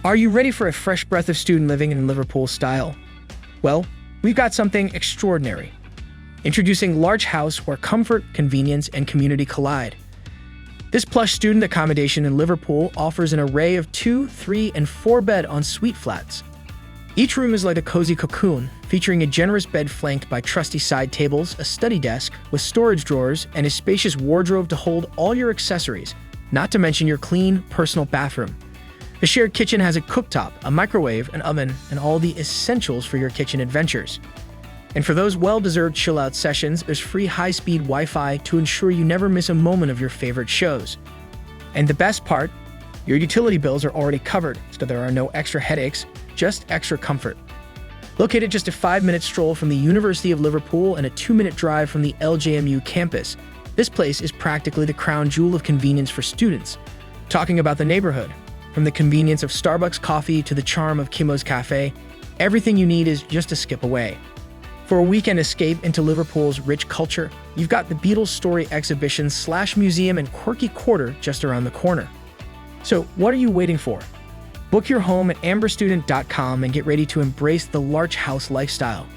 Are you ready for a fresh breath of student living in Liverpool style? Well, we've got something extraordinary. Introducing Larch House, where comfort, convenience, and community collide. This plush student accommodation in Liverpool offers an array of 2, 3, and 4-bed ensuite flats. Each room is like a cozy cocoon, featuring a generous bed flanked by trusty side tables, a study desk with storage drawers, and a spacious wardrobe to hold all your accessories, not to mention your clean, personal bathroom. The shared kitchen has a cooktop, a microwave, an oven, and all the essentials for your kitchen adventures. And for those well-deserved chill-out sessions, there's free high-speed Wi-Fi to ensure you never miss a moment of your favorite shows. And the best part, your utility bills are already covered, so there are no extra headaches, just extra comfort. Located just a 5-minute stroll from the University of Liverpool and a 2-minute drive from the LJMU campus, this place is practically the crown jewel of convenience for students. Talking about the neighborhood, from the convenience of Starbucks coffee to the charm of Kimo's Cafe, everything you need is just a skip away. For a weekend escape into Liverpool's rich culture, you've got the Beatles Story exhibition / museum and quirky quarter just around the corner. So what are you waiting for? Book your home at amberstudent.com and get ready to embrace the Larch House lifestyle.